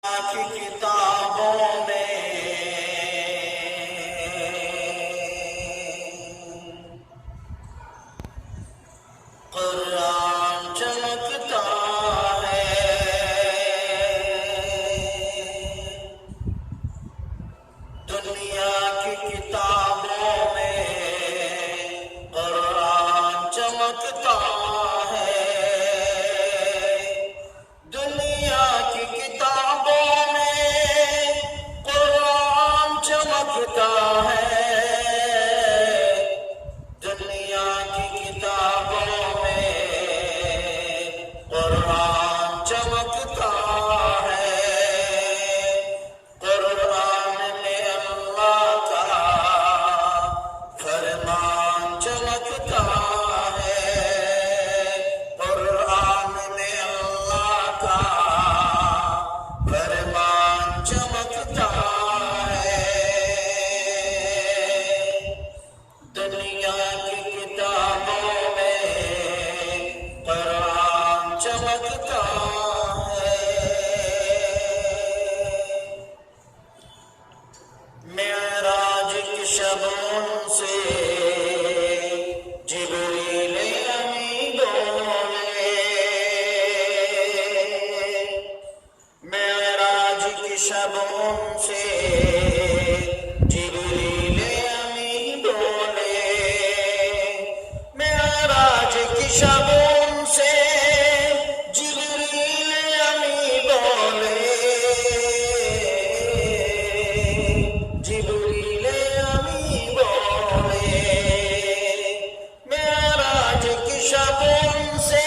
کی کتابوں میں قرآن چمکتا ہے، دنیا کی کتابوں میں قرآن چمکتا ہے، دنیا کی کتابوں میں قرآن چمکتا ہے، دنیا کی کتابوں میں قرآن چمکتا ہے، قرآن میں اللہ کا فرمان چمکتا ہے، قرآن میں اللہ کا فرمان چمکتا ہے، دنیا کی کتابوں میں قرآن چمکتا ہے۔ معراج کی شبوں سے جبریل امین بولے، معراج کی شبوں سے جبریل امین بولے، معراج کی شبوں سے جبریل امین بولے، جبریل امین بولے، معراج کی شبوں سے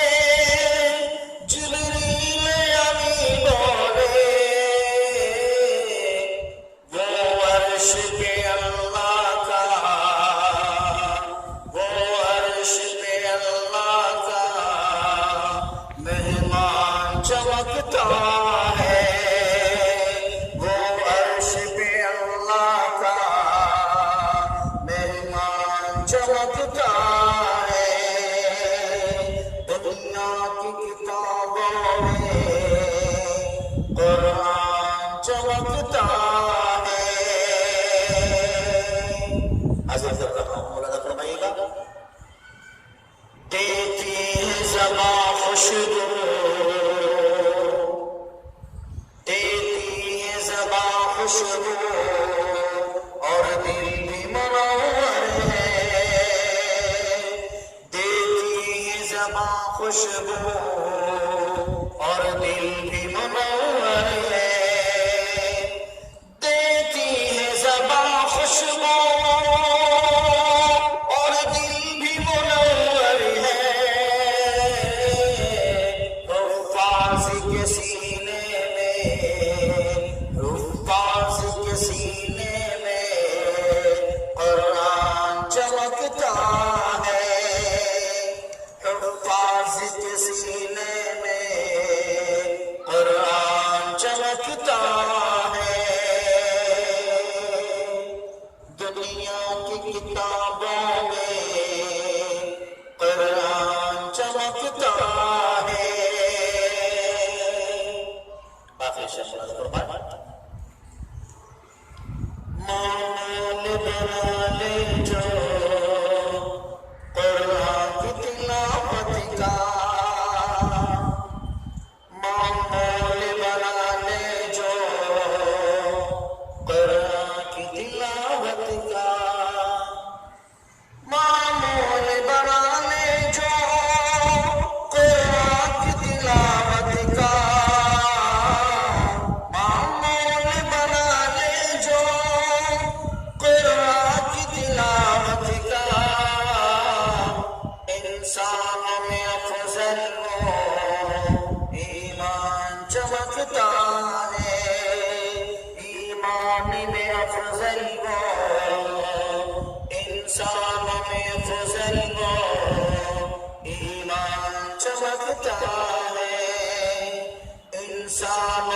جبریل امین بولے، وہ عرش پہ اللہ کا، وہ عرش پہ اللہ کا مہمان چمکتا ہے، وہ عرش پہ اللہ کا مہمان چمکتا ہے، دنیا کی کتابوں میں قرآن چمکتا ہے۔ حضرت مولانا فرمائیے گا، دیتی ہے زباں خوشبو، دیتی ہے زباں خوشبو اور دل بھی منور ہے، دیتی ہے زباں خوشبو اور دل بھی منور ہے، دیتی ہے زباں خوشبو اور دل بھی منور ہے، حفاظ کے سینے میں، حفاظ کے سینے میں قرآن چمکتا ہے، حفاظ کے سینے میں قرآن چمکتا ہے، دنیا کی کتابوں میں قرآن چمکتا ہے۔ آخری شخص قربان معمول بنا لے جو قرآن کی تلاوت کا، معمول بنا لے جو قرآن کی تلاوت کا، معمول بنا لے جو قرآن کی تلاوت کا، معمول بنا لے جو قرآن کی تلاوت کا، انسان میں افضل وہ ایمان چمکتا ہے، ایمان میں افضل وہ انسان میں افضل وہ ایمان چمکتا ہے، انسان